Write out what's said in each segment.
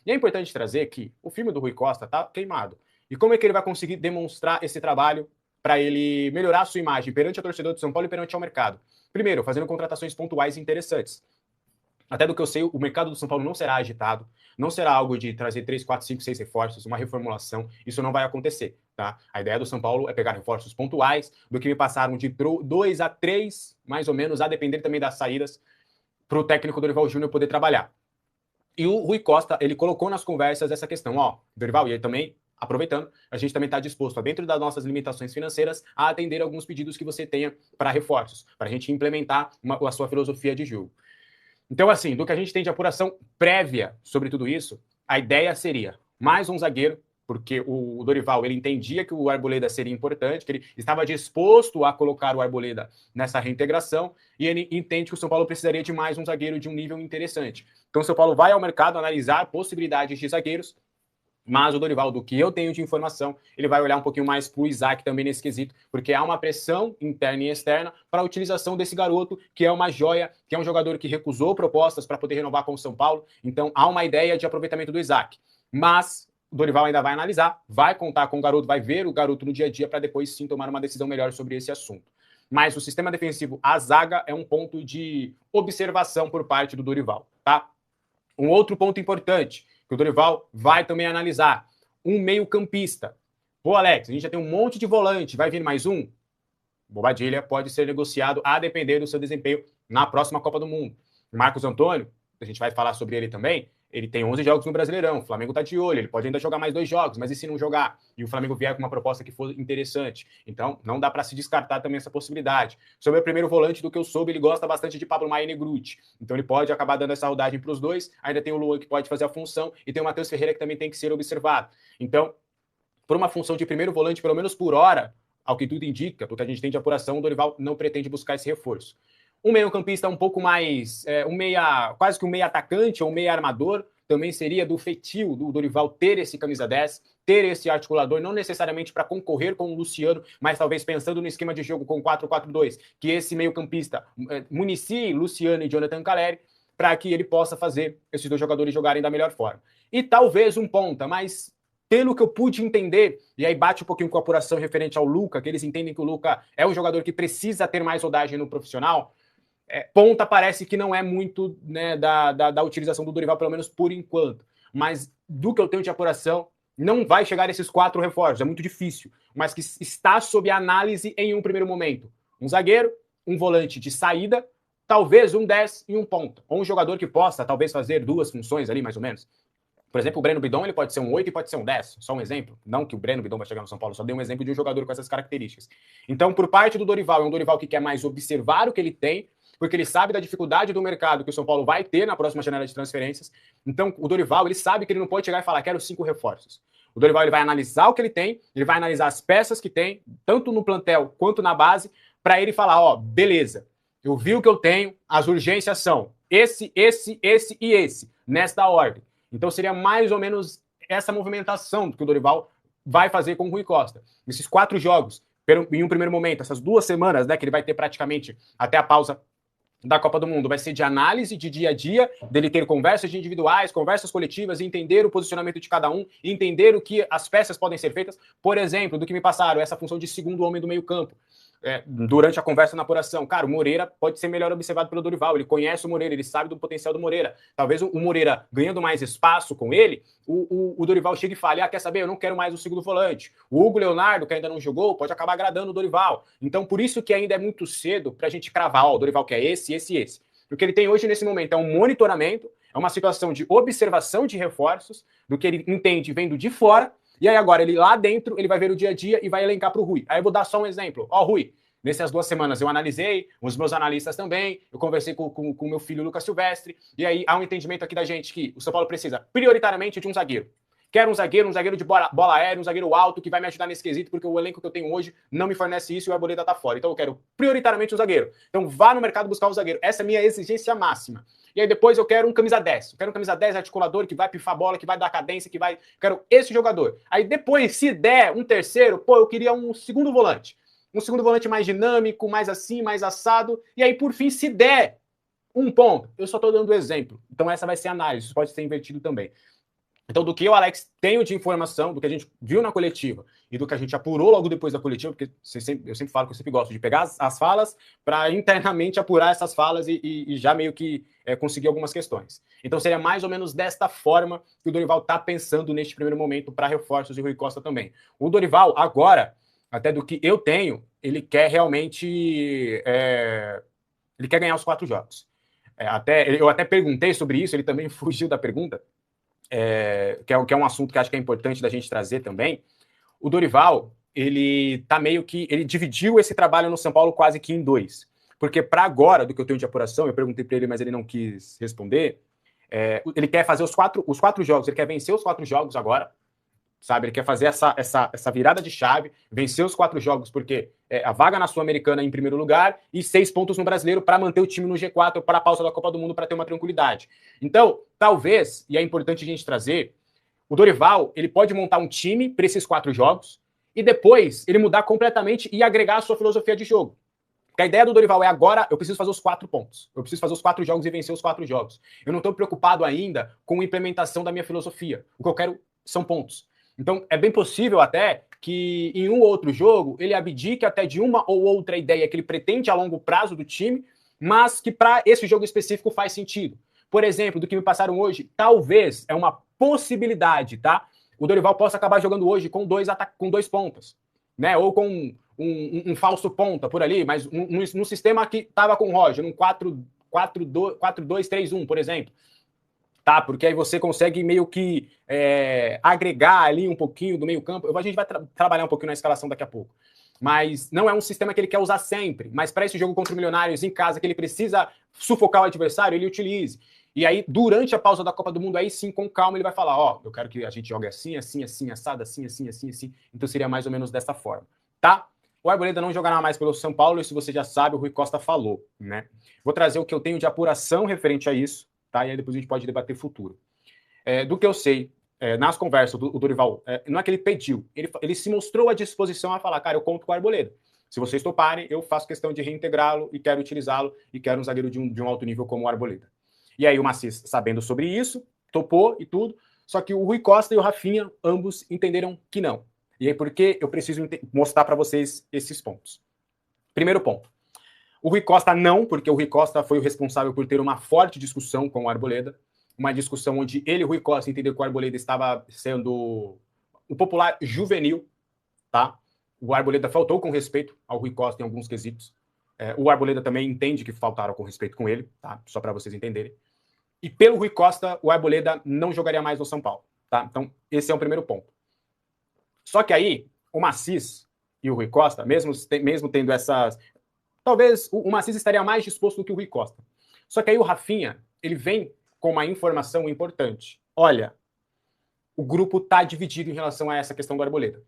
E é importante trazer que o filme do Rui Costa tá queimado. E como é que ele vai conseguir demonstrar esse trabalho para ele melhorar a sua imagem perante a torcedor de São Paulo e perante ao mercado? Primeiro, fazendo contratações pontuais e interessantes. Até do que eu sei, o mercado do São Paulo não será agitado, não será algo de trazer 3, 4, 5, 6 reforços, uma reformulação, isso não vai acontecer, tá? A ideia do São Paulo é pegar reforços pontuais, do que me passaram de 2 a 3, mais ou menos, a depender também das saídas, para o técnico Dorival Júnior poder trabalhar. E o Rui Costa, ele colocou nas conversas essa questão, ó, Dorival, e ele também, aproveitando, a gente também está disposto, dentro das nossas limitações financeiras, a atender alguns pedidos que você tenha para reforços, para a gente implementar a sua filosofia de jogo. Então, assim, do que a gente tem de apuração prévia sobre tudo isso, a ideia seria mais um zagueiro, porque o Dorival ele entendia que o Arboleda seria importante, que ele estava disposto a colocar o Arboleda nessa reintegração, e ele entende que o São Paulo precisaria de mais um zagueiro de um nível interessante. Então, o São Paulo vai ao mercado analisar possibilidades de zagueiros, mas o Dorival, do que eu tenho de informação, ele vai olhar um pouquinho mais para o Isaac também nesse quesito, porque há uma pressão interna e externa para a utilização desse garoto, que é uma joia, que é um jogador que recusou propostas para poder renovar com o São Paulo. Então há uma ideia de aproveitamento do Isaac. Mas o Dorival ainda vai analisar, vai contar com o garoto, vai ver o garoto no dia a dia para depois sim tomar uma decisão melhor sobre esse assunto. Mas o sistema defensivo, a zaga, é um ponto de observação por parte do Dorival, tá? Um outro ponto importante que o Dorival vai também analisar: um meio-campista. Pô, Alex, a gente já tem um monte de volante, vai vir mais um? Bobadilha, pode ser negociado a depender do seu desempenho na próxima Copa do Mundo. Marcos Antônio, a gente vai falar sobre ele também, ele tem 11 jogos no Brasileirão, o Flamengo tá de olho, ele pode ainda jogar mais 2 jogos, mas e se não jogar? E o Flamengo vier com uma proposta que for interessante? Então, não dá para se descartar também essa possibilidade. Sobre o primeiro volante, do que eu soube, ele gosta bastante de Pablo Maia e Negruti. Então, ele pode acabar dando essa rodagem para os dois. Ainda tem o Luan, que pode fazer a função, e tem o Matheus Ferreira, que também tem que ser observado. Então, por uma função de primeiro volante, pelo menos por hora, ao que tudo indica, do que a gente tem de apuração, o Dorival não pretende buscar esse reforço. Um meio-campista um pouco mais, quase que um meia atacante ou um meia armador, também seria do feitio do Dorival ter esse camisa 10, ter esse articulador, não necessariamente para concorrer com o Luciano, mas talvez pensando no esquema de jogo com 4-4-2, que esse meio-campista municie Luciano e Jonathan Calleri, para que ele possa fazer esses dois jogadores jogarem da melhor forma. E talvez um ponta, mas pelo que eu pude entender, e aí bate um pouquinho com a apuração referente ao Luca, que eles entendem que o Luca é um jogador que precisa ter mais rodagem no profissional, ponta parece que não é muito, né, da utilização do Dorival, pelo menos por enquanto. Mas do que eu tenho de apuração, não vai chegar esses 4 reforços, é muito difícil, mas que está sob análise em um primeiro momento. Um zagueiro, um volante de saída, talvez um 10 e um ponta. Ou um jogador que possa, talvez, fazer 2 funções ali, mais ou menos. Por exemplo, o Breno Bidon, ele pode ser um 8 e pode ser um 10, só um exemplo. Não que o Breno Bidon vai chegar no São Paulo, só dei um exemplo de um jogador com essas características. Então, por parte do Dorival, é um Dorival que quer mais observar o que ele tem, porque ele sabe da dificuldade do mercado que o São Paulo vai ter na próxima janela de transferências. Então, o Dorival, ele sabe que ele não pode chegar e falar, quero 5 reforços. O Dorival, ele vai analisar o que ele tem, ele vai analisar as peças que tem, tanto no plantel quanto na base, para ele falar, ó, beleza, eu vi o que eu tenho, as urgências são esse e esse, nesta ordem. Então seria mais ou menos essa movimentação que o Dorival vai fazer com o Rui Costa. Esses 4 jogos, em um primeiro momento, essas 2 semanas, né, que ele vai ter praticamente até a pausa da Copa do Mundo, vai ser de análise de dia a dia, dele ter conversas individuais, conversas coletivas, entender o posicionamento de cada um, entender o que as peças podem ser feitas. Por exemplo, do que me passaram, essa função de segundo homem do meio campo. Durante a conversa na apuração, cara, o Moreira pode ser melhor observado pelo Dorival, ele conhece o Moreira, ele sabe do potencial do Moreira. Talvez o Moreira, ganhando mais espaço com ele, o Dorival chegue e fale, quer saber, eu não quero mais o segundo volante. O Hugo Leonardo, que ainda não jogou, pode acabar agradando o Dorival. Então, por isso que ainda é muito cedo pra gente cravar, o Dorival quer esse. O que ele tem hoje nesse momento é um monitoramento, é uma situação de observação de reforços, do que ele entende vendo de fora. E aí agora, ele lá dentro, ele vai ver o dia a dia e vai elencar para o Rui. Aí eu vou dar só um exemplo. Rui, nessas 2 semanas eu analisei, os meus analistas também, eu conversei com o meu filho Lucas Silvestre, e aí há um entendimento aqui da gente que o São Paulo precisa prioritariamente de um zagueiro. Quero um zagueiro de bola aérea, um zagueiro alto que vai me ajudar nesse quesito, porque o elenco que eu tenho hoje não me fornece isso e o Arboleda tá fora. Então eu quero prioritariamente um zagueiro. Então vá no mercado buscar um zagueiro. Essa é a minha exigência máxima. E aí depois eu quero um camisa 10. Eu quero um camisa 10 articulador que vai pifar a bola, que vai dar cadência, que vai... Quero esse jogador. Aí depois, se der um terceiro, eu queria um segundo volante. Um segundo volante mais dinâmico, mais assim, mais assado. E aí, por fim, se der um ponto, eu só tô dando exemplo. Então essa vai ser a análise. Isso pode ser invertido também. Então, do que eu, Alex, tenho de informação, do que a gente viu na coletiva e do que a gente apurou logo depois da coletiva, porque eu sempre falo que eu sempre gosto de pegar as falas para internamente apurar essas falas e já meio que conseguir algumas questões. Então, seria mais ou menos desta forma que o Dorival está pensando neste primeiro momento para reforços e Rui Costa também. O Dorival, agora, até do que eu tenho, ele quer realmente... ele quer ganhar os 4 jogos. Eu até perguntei sobre isso, ele também fugiu da pergunta, que é um assunto que acho que é importante da gente trazer também. O Dorival, ele tá meio que... Ele dividiu esse trabalho no São Paulo quase que em 2. Porque para agora, do que eu tenho de apuração, eu perguntei para ele, mas ele não quis responder, ele quer fazer os quatro jogos, ele quer vencer os 4 jogos agora, sabe? Ele quer fazer essa virada de chave, vencer os 4 jogos, porque a vaga na Sul-Americana em primeiro lugar e 6 pontos no Brasileiro para manter o time no G4 para a pausa da Copa do Mundo, para ter uma tranquilidade. Então, talvez, e é importante a gente trazer, o Dorival, ele pode montar um time para esses 4 jogos e depois ele mudar completamente e agregar a sua filosofia de jogo. Porque a ideia do Dorival é agora, eu preciso fazer os 4 pontos. Eu preciso fazer os 4 jogos e vencer os 4 jogos. Eu não estou preocupado ainda com a implementação da minha filosofia. O que eu quero são pontos. Então, é bem possível até que em um ou outro jogo ele abdique até de uma ou outra ideia que ele pretende a longo prazo do time, mas que para esse jogo específico faz sentido. Por exemplo, do que me passaram hoje, talvez é uma possibilidade, tá? O Dorival possa acabar jogando hoje com 2 pontas, né? Ou com um falso ponta por ali, mas num sistema que estava com o Roger, num 4-2-3-1, por exemplo. Tá, porque aí você consegue meio que agregar ali um pouquinho do meio campo. A gente vai trabalhar um pouquinho na escalação daqui a pouco. Mas não é um sistema que ele quer usar sempre. Mas para esse jogo contra o Milionários em casa, que ele precisa sufocar o adversário, ele utilize. E aí, durante a pausa da Copa do Mundo, aí sim, com calma, ele vai falar, ó, eu quero que a gente jogue assim, assim, assim, assado, assim, assim, assim, assim. Então seria mais ou menos dessa forma, tá? O Arboleda não jogará mais pelo São Paulo, isso você já sabe, o Rui Costa falou, né? Vou trazer o que eu tenho de apuração referente a isso, tá? E aí depois a gente pode debater futuro. Do que eu sei, nas conversas do Dorival, não é que ele pediu, ele se mostrou à disposição a falar, cara, eu conto com o Arboleda. Se vocês toparem, eu faço questão de reintegrá-lo e quero utilizá-lo e quero um zagueiro de um alto nível como o Arboleda. E aí o Macis, sabendo sobre isso, topou e tudo, só que o Rui Costa e o Rafinha, ambos entenderam que não. E aí por que eu preciso mostrar para vocês esses pontos. Primeiro ponto. O Rui Costa não, porque o Rui Costa foi o responsável por ter uma forte discussão com o Arboleda, uma discussão onde ele, o Rui Costa, entendeu que o Arboleda estava sendo o popular juvenil, tá? O Arboleda faltou com respeito ao Rui Costa em alguns quesitos. O Arboleda também entende que faltaram com respeito com ele, tá? Só para vocês entenderem. E pelo Rui Costa, o Arboleda não jogaria mais no São Paulo, tá? Então, esse é o primeiro ponto. Só que aí, o Macis e o Rui Costa, mesmo tendo essas... Talvez o Macis estaria mais disposto do que o Rui Costa. Só que aí o Rafinha, ele vem com uma informação importante. Olha, o grupo está dividido em relação a essa questão do Arboleda.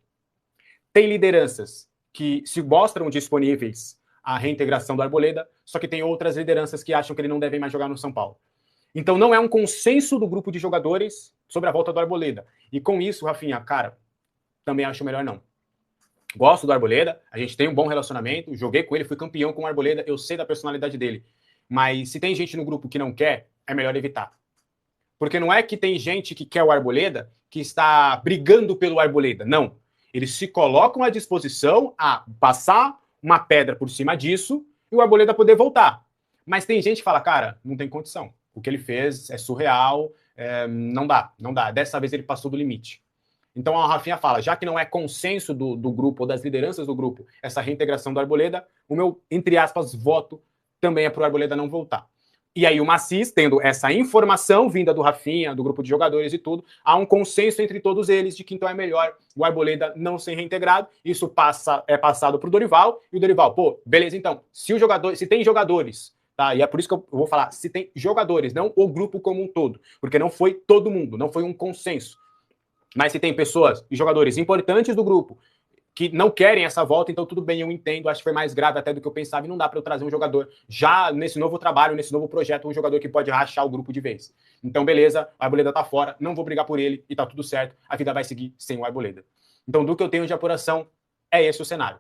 Tem lideranças que se mostram disponíveis à reintegração do Arboleda, só que tem outras lideranças que acham que ele não deve mais jogar no São Paulo. Então não é um consenso do grupo de jogadores sobre a volta do Arboleda. E com isso, Rafinha, cara, também acho melhor não. Gosto do Arboleda, a gente tem um bom relacionamento, joguei com ele, fui campeão com o Arboleda, eu sei da personalidade dele. Mas se tem gente no grupo que não quer, é melhor evitar. Porque não é que tem gente que quer o Arboleda que está brigando pelo Arboleda. Não. Eles se colocam à disposição a passar uma pedra por cima disso e o Arboleda poder voltar. Mas tem gente que fala, cara, não tem condição. O que ele fez é surreal, não dá. Dessa vez ele passou do limite. Então a Rafinha fala, já que não é consenso do grupo ou das lideranças do grupo essa reintegração do Arboleda, o meu, entre aspas, voto também é para o Arboleda não voltar. E aí o Macis, tendo essa informação vinda do Rafinha, do grupo de jogadores e tudo, há um consenso entre todos eles de que então é melhor o Arboleda não ser reintegrado. Isso é passado para o Dorival, e o Dorival, pô, beleza então, se tem jogadores, tá? E é por isso que eu vou falar, se tem jogadores, não o grupo como um todo, porque não foi todo mundo, não foi um consenso. Mas se tem pessoas e jogadores importantes do grupo que não querem essa volta, então tudo bem, eu entendo, acho que foi mais grave até do que eu pensava, e não dá para eu trazer um jogador, já nesse novo trabalho, nesse novo projeto, um jogador que pode rachar o grupo de vez. Então, beleza, o Arboleda tá fora, não vou brigar por ele, e tá tudo certo, a vida vai seguir sem o Arboleda. Então, do que eu tenho de apuração, é esse o cenário.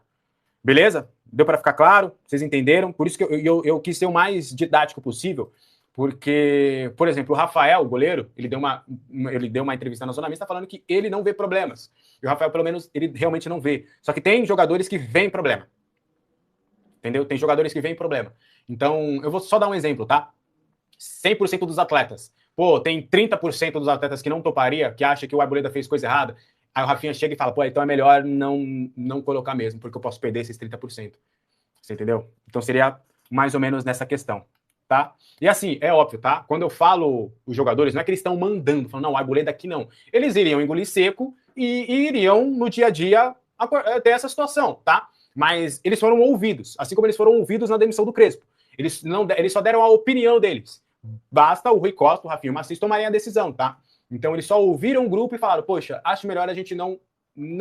Beleza? Deu para ficar claro? Vocês entenderam? Por isso que eu quis ser o mais didático possível, Porque, por exemplo, o Rafael, o goleiro, ele deu uma entrevista na Zona Mista falando que ele não vê problemas. E o Rafael, pelo menos, ele realmente não vê. Só que tem jogadores que veem problema. Entendeu? Tem jogadores que veem problema. Então, eu vou só dar um exemplo, tá? 100% dos atletas. Pô, tem 30% dos atletas que não toparia, que acha que o Arboleda fez coisa errada. Aí o Rafinha chega e fala, pô, então é melhor não colocar mesmo, porque eu posso perder esses 30%. Você entendeu? Então seria mais ou menos nessa questão, tá? E assim, é óbvio, tá? Quando eu falo os jogadores, não é que eles estão mandando, falando, não, o Arboleda aqui não. Eles iriam engolir seco e iriam, no dia a dia, ter essa situação, tá? Mas eles foram ouvidos, assim como eles foram ouvidos na demissão do Crespo. Eles só deram a opinião deles. Basta o Rui Costa, o Rafinha e o Maciço tomarem a decisão, tá? Então eles só ouviram o grupo e falaram, poxa, acho melhor a gente não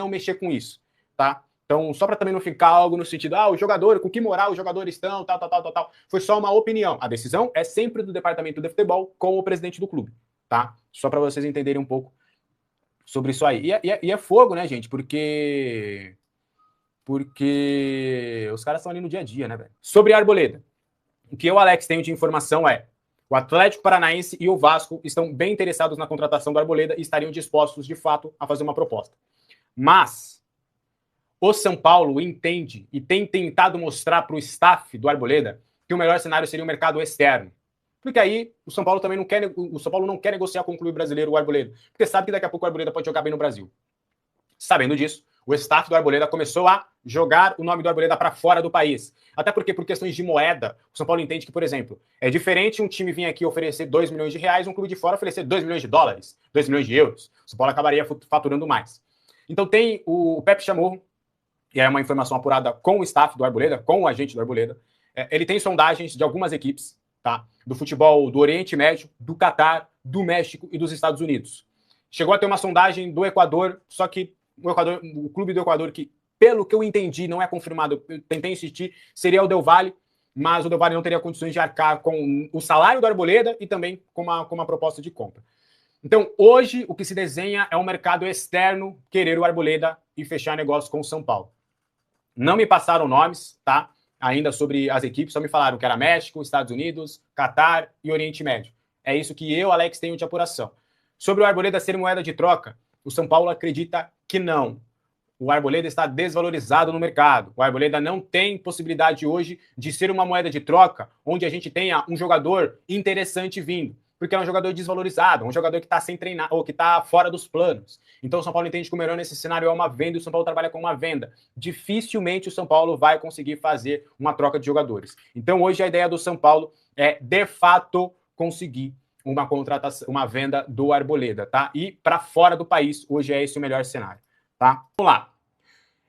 mexer com isso, tá? Então, só para também não ficar algo no sentido, o jogador, com que moral os jogadores estão, tal. Foi só uma opinião. A decisão é sempre do departamento de futebol com o presidente do clube, tá? Só para vocês entenderem um pouco sobre isso aí. E é fogo, né, gente? Porque os caras estão ali no dia a dia, né, velho? Sobre a Arboleda. O que eu, Alex, tenho de informação é o Atlético Paranaense e o Vasco estão bem interessados na contratação do Arboleda e estariam dispostos, de fato, a fazer uma proposta. Mas o São Paulo entende e tem tentado mostrar para o staff do Arboleda que o melhor cenário seria o mercado externo. Porque aí o São Paulo também não quer negociar com o clube brasileiro o Arboleda, porque sabe que daqui a pouco o Arboleda pode jogar bem no Brasil. Sabendo disso, o staff do Arboleda começou a jogar o nome do Arboleda para fora do país. Até porque, por questões de moeda, o São Paulo entende que, por exemplo, é diferente um time vir aqui oferecer 2 milhões de reais, um clube de fora oferecer 2 milhões de dólares, 2 milhões de euros. O São Paulo acabaria faturando mais. Então tem o Pepe Chamorro, e é uma informação apurada com o staff do Arboleda, com o agente do Arboleda. Ele tem sondagens de algumas equipes, tá? Do futebol do Oriente Médio, do Catar, do México e dos Estados Unidos. Chegou a ter uma sondagem do Equador, só que o clube do Equador, que pelo que eu entendi, não é confirmado, eu tentei insistir, seria o Del Valle, mas o Del Valle não teria condições de arcar com o salário do Arboleda e também com uma proposta de compra. Então, hoje, o que se desenha é um mercado externo querer o Arboleda e fechar negócio com o São Paulo. Não me passaram nomes, tá? Ainda sobre as equipes, só me falaram que era México, Estados Unidos, Catar e Oriente Médio. É isso que eu, Alex, tenho de apuração. Sobre o Arboleda ser moeda de troca, o São Paulo acredita que não. O Arboleda está desvalorizado no mercado. O Arboleda não tem possibilidade hoje de ser uma moeda de troca onde a gente tenha um jogador interessante vindo. Porque é um jogador desvalorizado, um jogador que está sem treinar, ou que está fora dos planos. Então o São Paulo entende que o melhor nesse cenário é uma venda e o São Paulo trabalha com uma venda. Dificilmente o São Paulo vai conseguir fazer uma troca de jogadores. Então hoje a ideia do São Paulo é, de fato, conseguir uma contratação, uma venda do Arboleda, tá? E para fora do país, hoje é esse o melhor cenário, tá? Vamos lá.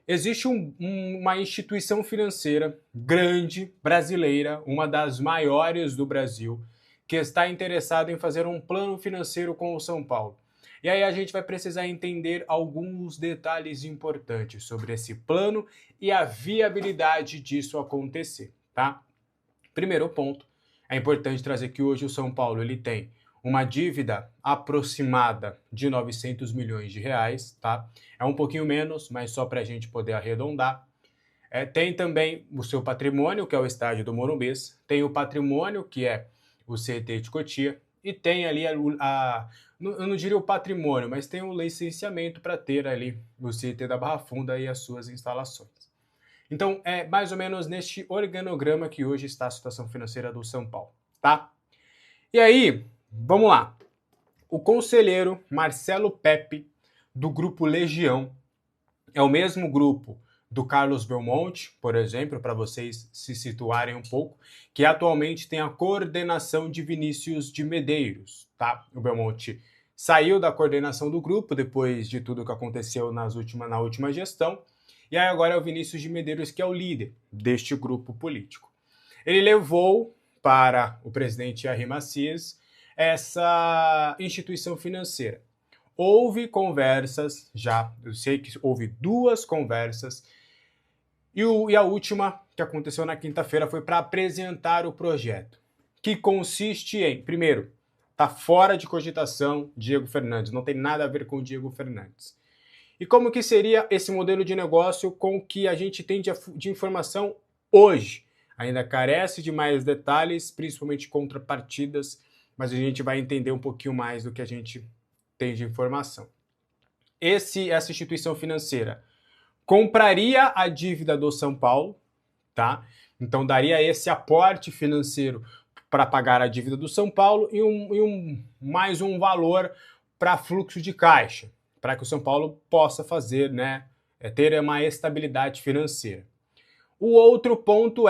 Existe uma instituição financeira grande, brasileira, uma das maiores do Brasil, que está interessado em fazer um plano financeiro com o São Paulo. E aí a gente vai precisar entender alguns detalhes importantes sobre esse plano e a viabilidade disso acontecer, tá? Primeiro ponto, é importante trazer que hoje o São Paulo ele tem uma dívida aproximada de 900 milhões de reais, tá? É um pouquinho menos, mas só para a gente poder arredondar. Tem também o seu patrimônio, que é o estádio do Morumbi, tem o patrimônio, que é o CT de Cotia, e tem ali eu não diria o patrimônio, mas tem o licenciamento para ter ali o CT da Barra Funda e as suas instalações. Então, é mais ou menos neste organograma que hoje está a situação financeira do São Paulo, tá? E aí, vamos lá. O conselheiro Marcelo Pepe, do grupo Legião, é o mesmo grupo do Carlos Belmonte, por exemplo, para vocês se situarem um pouco, que atualmente tem a coordenação de Vinícius de Medeiros, tá? O Belmonte saiu da coordenação do grupo depois de tudo que aconteceu na última gestão, e aí agora é o Vinícius de Medeiros que é o líder deste grupo político. Ele levou para o presidente Jair Messias essa instituição financeira. Houve conversas já, eu sei que houve 2 conversas, e a última, que aconteceu na quinta-feira, foi para apresentar o projeto, que consiste em, primeiro, está fora de cogitação Diego Fernandes, não tem nada a ver com o Diego Fernandes. E como que seria esse modelo de negócio com o que a gente tem de informação hoje? ainda carece de mais detalhes, principalmente contrapartidas, mas a gente vai entender um pouquinho mais do que a gente tem de informação. Essa instituição financeira compraria a dívida do São Paulo, tá? Então daria esse aporte financeiro para pagar a dívida do São Paulo e mais um valor para fluxo de caixa, para que o São Paulo possa fazer, né, ter uma estabilidade financeira. O outro ponto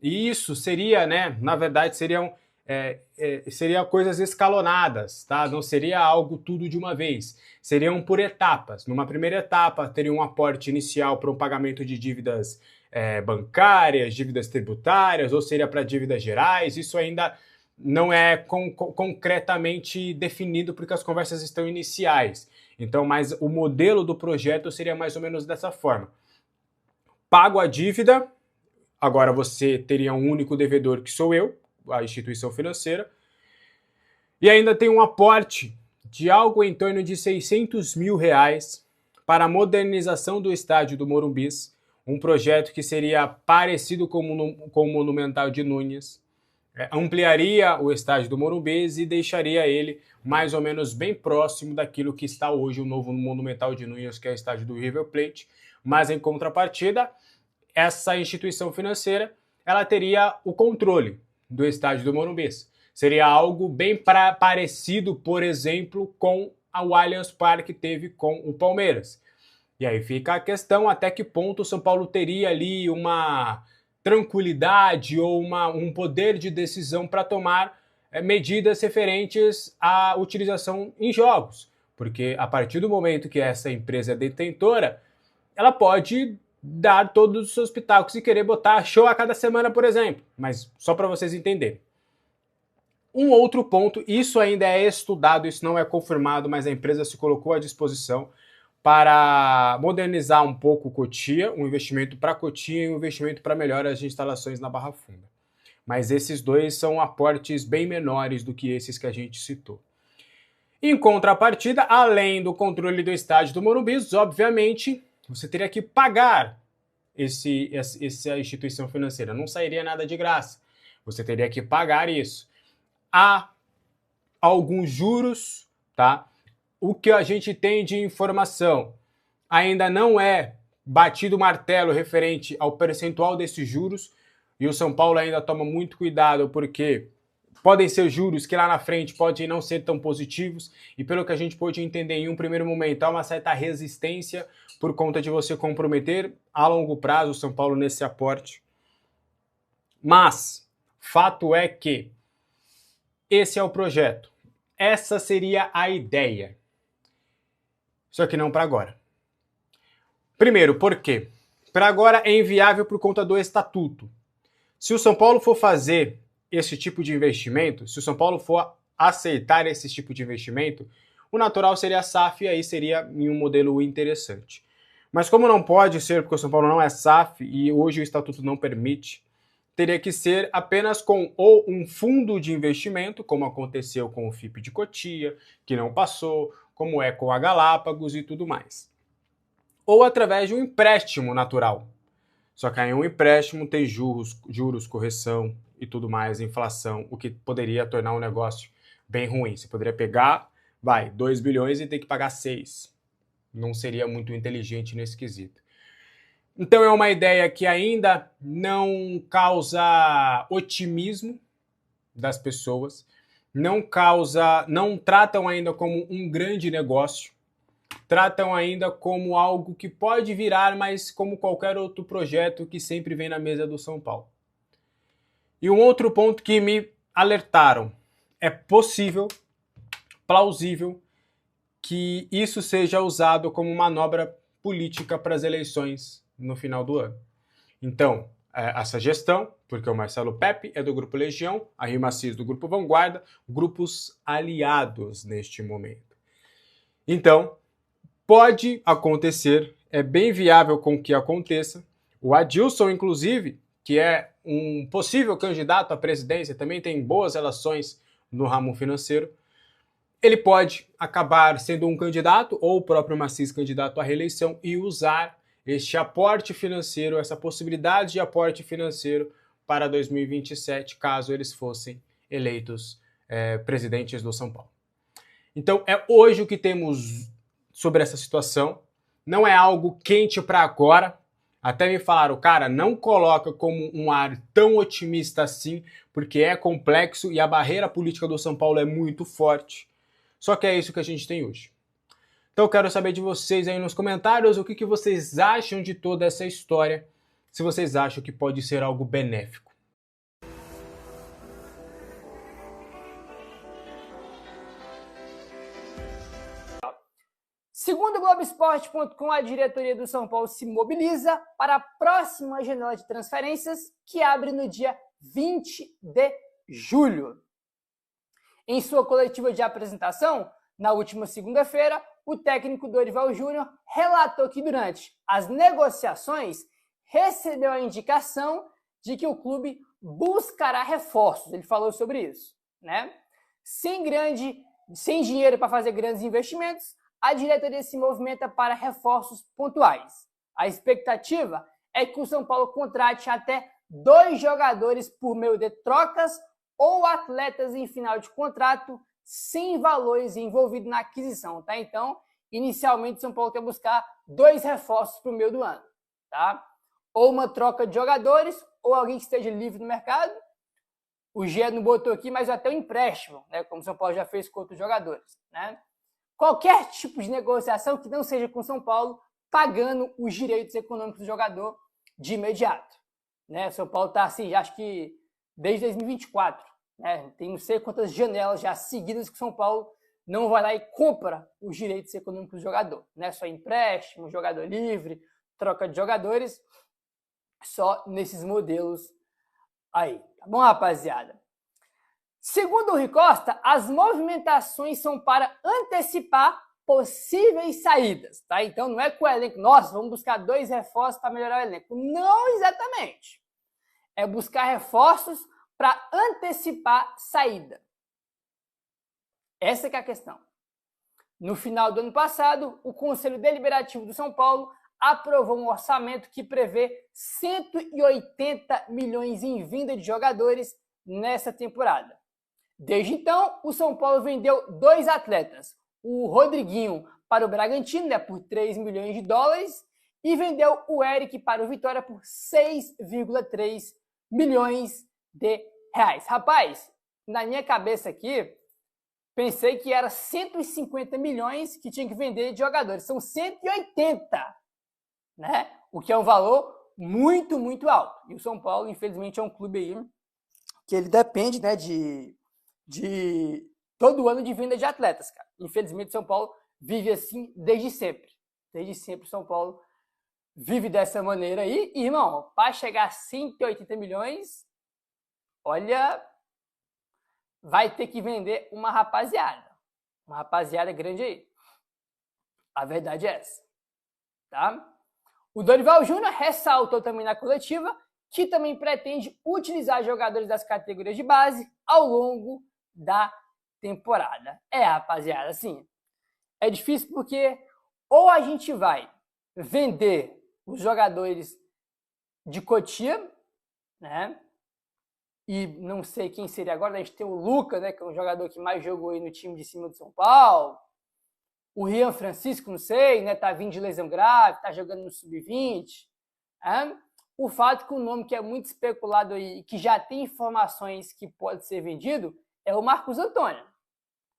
e isso seria, né, na verdade seria coisas escalonadas, tá? Não seria algo tudo de uma vez, seriam por etapas. Numa primeira etapa teria um aporte inicial para um pagamento de dívidas bancárias, dívidas tributárias, ou seria para dívidas gerais. Isso ainda não é concretamente definido porque as conversas estão iniciais. Então, mas o modelo do projeto seria mais ou menos dessa forma. Pago a dívida, agora você teria um único devedor que sou eu, a instituição financeira, e ainda tem um aporte de algo em torno de R$600 mil para a modernização do estádio do Morumbis, um projeto que seria parecido com o Monumental de Núñez, ampliaria o estádio do Morumbis e deixaria ele mais ou menos bem próximo daquilo que está hoje o novo Monumental de Núñez, que é o estádio do River Plate, mas em contrapartida, essa instituição financeira ela teria o controle do estádio do Morumbis. Seria algo bem parecido, por exemplo, com o Allianz Parque teve com o Palmeiras. E aí fica a questão até que ponto o São Paulo teria ali uma tranquilidade ou um poder de decisão para tomar medidas referentes à utilização em jogos. Porque a partir do momento que essa empresa é detentora, ela pode dar todos os seus pitacos e querer botar show a cada semana, por exemplo. Mas só para vocês entenderem. Um outro ponto, isso ainda é estudado, isso não é confirmado, mas a empresa se colocou à disposição para modernizar um pouco Cotia, um investimento para Cotia e um investimento para melhoras de instalações na Barra Funda. Mas esses dois são aportes bem menores do que esses que a gente citou. Em contrapartida, além do controle do estádio do Morumbi, obviamente, você teria que pagar essa instituição financeira. Não sairia nada de graça. Você teria que pagar isso. Há alguns juros, tá? O que a gente tem de informação ainda não é batido o martelo referente ao percentual desses juros, e o São Paulo ainda toma muito cuidado porque podem ser juros que lá na frente podem não ser tão positivos, e pelo que a gente pôde entender em um primeiro momento, há uma certa resistência por conta de você comprometer a longo prazo o São Paulo nesse aporte. Mas, fato é que esse é o projeto. Essa seria a ideia. Só que não para agora. Primeiro, por quê? Para agora é inviável por conta do estatuto. Se o São Paulo for fazer esse tipo de investimento, se o São Paulo for aceitar esse tipo de investimento, o natural seria a SAF e aí seria em um modelo interessante. Mas como não pode ser, porque o São Paulo não é SAF e hoje o estatuto não permite, teria que ser apenas com ou um fundo de investimento, como aconteceu com o FIP de Cotia, que não passou, como é com a Galápagos e tudo mais. Ou através de um empréstimo natural. Só que aí um empréstimo tem juros, correção e tudo mais, inflação, o que poderia tornar um negócio bem ruim. Você poderia pegar, 2 bilhões e ter que pagar 6. Não seria muito inteligente nesse quesito. Então é uma ideia que ainda não causa otimismo das pessoas, não tratam ainda como um grande negócio, tratam ainda como algo que pode virar, mas como qualquer outro projeto que sempre vem na mesa do São Paulo. E um outro ponto que me alertaram, é possível, plausível, que isso seja usado como manobra política para as eleições no final do ano. Então, essa gestão, porque o Marcelo Pepe é do Grupo Legião, a Rimacis do Grupo Vanguarda, grupos aliados neste momento. Então, pode acontecer, é bem viável com que aconteça. O Adilson, inclusive, que é um possível candidato à presidência, também tem boas relações no ramo financeiro, ele pode acabar sendo um candidato, ou o próprio Macis candidato à reeleição, e usar este aporte financeiro, essa possibilidade de aporte financeiro para 2027, caso eles fossem eleitos presidentes do São Paulo. Então, é hoje o que temos sobre essa situação. Não é algo quente para agora. Até me falaram, cara, não coloca como um ar tão otimista assim, porque é complexo e a barreira política do São Paulo é muito forte. Só que é isso que a gente tem hoje. Então eu quero saber de vocês aí nos comentários o que vocês acham de toda essa história, se vocês acham que pode ser algo benéfico. Segundo o Globoesporte.com, a diretoria do São Paulo se mobiliza para a próxima janela de transferências, que abre no dia 20 de julho. Em sua coletiva de apresentação, na última segunda-feira, o técnico Dorival Júnior relatou que durante as negociações recebeu a indicação de que o clube buscará reforços. Ele falou sobre isso, né? Sem dinheiro para fazer grandes investimentos, a diretoria se movimenta para reforços pontuais. A expectativa é que o São Paulo contrate até 2 jogadores por meio de trocas ou atletas em final de contrato sem valores envolvidos na aquisição, tá? Então, inicialmente, o São Paulo quer buscar 2 reforços para o meio do ano, tá? Ou uma troca de jogadores, ou alguém que esteja livre no mercado. O Gé não botou aqui, mas até um empréstimo, né? Como o São Paulo já fez com outros jogadores, né? Qualquer tipo de negociação que não seja com o São Paulo, pagando os direitos econômicos do jogador de imediato, né? O São Paulo está assim, acho que desde 2024, né? Tem não sei quantas janelas já seguidas que o São Paulo não vai lá e compra os direitos econômicos do jogador, né? Só empréstimo, jogador livre, troca de jogadores, só nesses modelos aí, tá bom, rapaziada? Segundo o Rui Costa, as movimentações são para antecipar possíveis saídas, tá? Então não é com o elenco, nossa, vamos buscar 2 reforços para melhorar o elenco. Não exatamente. É buscar reforços para antecipar saída. Essa que é a questão. No final do ano passado, o Conselho Deliberativo do São Paulo aprovou um orçamento que prevê 180 milhões em vinda de jogadores nessa temporada. Desde então, o São Paulo vendeu 2 atletas, o Rodriguinho para o Bragantino, né, por 3 milhões de dólares, e vendeu o Eric para o Vitória por 6,3 milhões de reais. Rapaz, na minha cabeça aqui, pensei que era 150 milhões que tinha que vender de jogadores. São 180, né? O que é um valor muito, muito alto. E o São Paulo, infelizmente, é um clube aí que ele depende, né, de todo ano de venda de atletas, cara. Infelizmente, São Paulo vive assim desde sempre. Desde sempre, São Paulo vive dessa maneira aí. E, irmão, para chegar a 180 milhões, olha, vai ter que vender uma rapaziada grande aí. A verdade é essa, tá? O Dorival Júnior ressaltou também na coletiva que também pretende utilizar jogadores das categorias de base ao longo da temporada. Rapaziada, assim, é difícil porque ou a gente vai vender os jogadores de Cotia, né? E não sei quem seria agora, a gente tem o Luca, né, que é um jogador que mais jogou aí no time de cima do São Paulo. O Rian Francisco, não sei, né, tá vindo de lesão grave, tá jogando no Sub-20. Né? O fato que o nome que é muito especulado aí, que já tem informações que pode ser vendido, é o Marcos Antônio.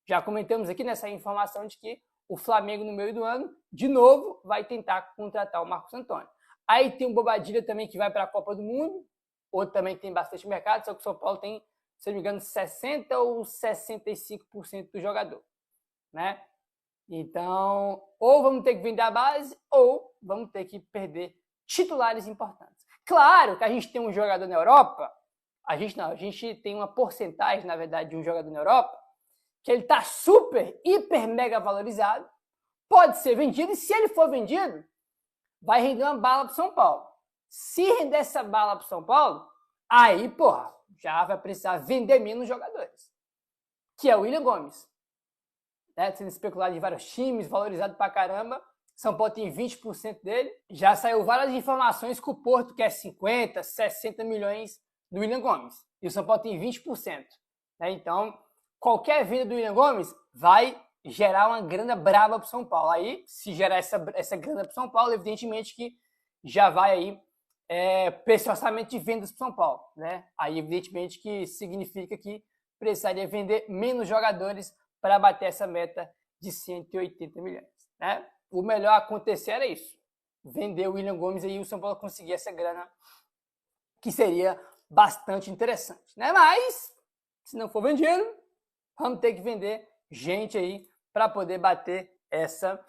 Já comentamos aqui nessa informação de que o Flamengo, no meio do ano, de novo, vai tentar contratar o Marcos Antônio. Aí tem o Bobadilha também, que vai para a Copa do Mundo, outro também que tem bastante mercado, só que o São Paulo tem, se não me engano, 60% ou 65% do jogador, né? Então, ou vamos ter que vender a base, ou vamos ter que perder titulares importantes. Claro que a gente tem um jogador na Europa, a gente tem uma porcentagem, na verdade, de um jogador na Europa, que ele está super, hiper, mega valorizado, pode ser vendido, e se ele for vendido, vai render uma bala para o São Paulo. Se render essa bala para o São Paulo, aí, porra, já vai precisar vender menos jogadores. Que é o William Gomes. Né? Sendo especulado em vários times, valorizado pra caramba. São Paulo tem 20% dele. Já saiu várias informações que o Porto quer 50, 60 milhões do William Gomes. E o São Paulo tem 20%. Né? Então, qualquer venda do William Gomes vai gerar uma grana brava para o São Paulo. Aí, se gerar essa grana para o São Paulo, evidentemente que já vai aí para esse orçamento de vendas para o São Paulo. Né? Aí, evidentemente que significa que precisaria vender menos jogadores para bater essa meta de 180 milhões. Né? O melhor acontecer era isso. Vender o William Gomes aí e o São Paulo conseguir essa grana, que seria bastante interessante. Né? Mas, se não for vendido, vamos ter que vender gente aí para poder bater essa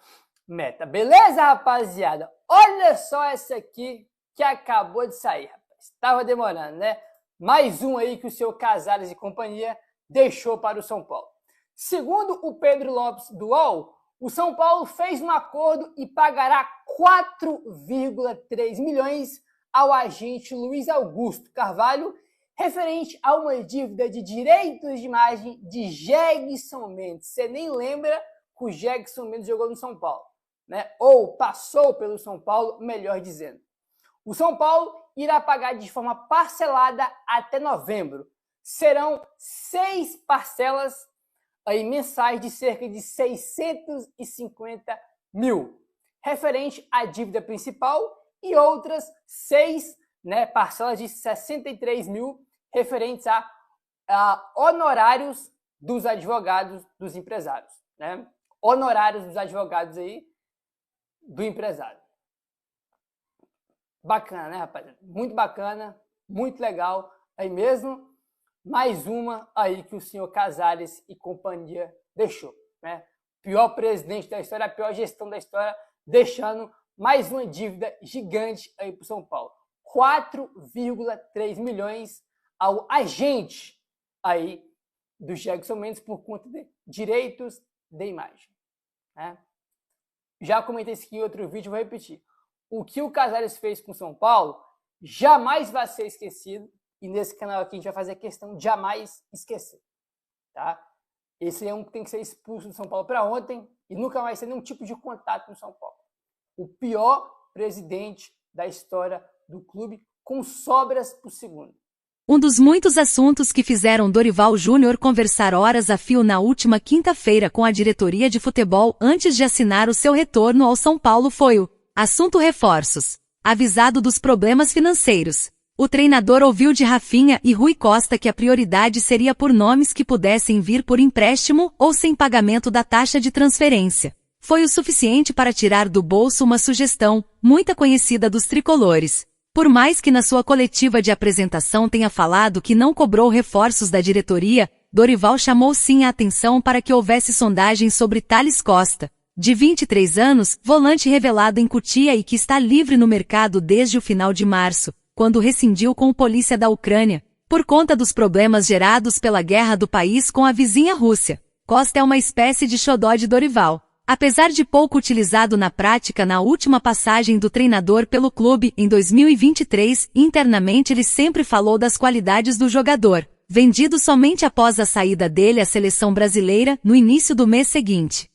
meta. Beleza, rapaziada? Olha só essa aqui que acabou de sair, rapaz. Estava demorando, né? Mais um aí que o seu Casares e companhia deixou para o São Paulo. Segundo o Pedro Lopes do UOL, o São Paulo fez um acordo e pagará 4,3 milhões ao agente Luiz Augusto Carvalho, referente a uma dívida de direitos de imagem de Jegson Mendes. Você nem lembra que o Jegson Mendes jogou no São Paulo, né? Ou passou pelo São Paulo, melhor dizendo. O São Paulo irá pagar de forma parcelada até novembro. Serão 6 parcelas aí mensais de cerca de 650 mil, referente à dívida principal, e outras 6, né, parcelas de 63 mil referentes a honorários dos advogados dos empresários. Né? Honorários dos advogados aí do empresário. Bacana, né, rapaziada? Muito bacana, muito legal. Aí mesmo, mais uma aí que o senhor Casares e companhia deixou. Né? Pior presidente da história, a pior gestão da história, deixando mais uma dívida gigante aí para o São Paulo. 4,3 milhões ao agente aí do Jegson Mendes por conta de direitos de imagem. Né? Já comentei isso aqui em outro vídeo, vou repetir. O que o Casares fez com o São Paulo jamais vai ser esquecido, e nesse canal aqui a gente vai fazer questão de jamais esquecer. Tá? Esse é um que tem que ser expulso do São Paulo para ontem e nunca mais ter nenhum tipo de contato no São Paulo. O pior presidente da história do clube, com sobras por segundo. Um dos muitos assuntos que fizeram Dorival Júnior conversar horas a fio na última quinta-feira com a diretoria de futebol antes de assinar o seu retorno ao São Paulo foi o assunto reforços. Avisado dos problemas financeiros, o treinador ouviu de Rafinha e Rui Costa que a prioridade seria por nomes que pudessem vir por empréstimo ou sem pagamento da taxa de transferência. Foi o suficiente para tirar do bolso uma sugestão, muito conhecida dos tricolores. Por mais que na sua coletiva de apresentação tenha falado que não cobrou reforços da diretoria, Dorival chamou sim a atenção para que houvesse sondagens sobre Thales Costa, de 23 anos, volante revelado em Cotia e que está livre no mercado desde o final de março, quando rescindiu com o polícia da Ucrânia, por conta dos problemas gerados pela guerra do país com a vizinha Rússia. Costa é uma espécie de xodó de Dorival. Apesar de pouco utilizado na prática na última passagem do treinador pelo clube em 2023, internamente ele sempre falou das qualidades do jogador, vendido somente após a saída dele à seleção brasileira no início do mês seguinte.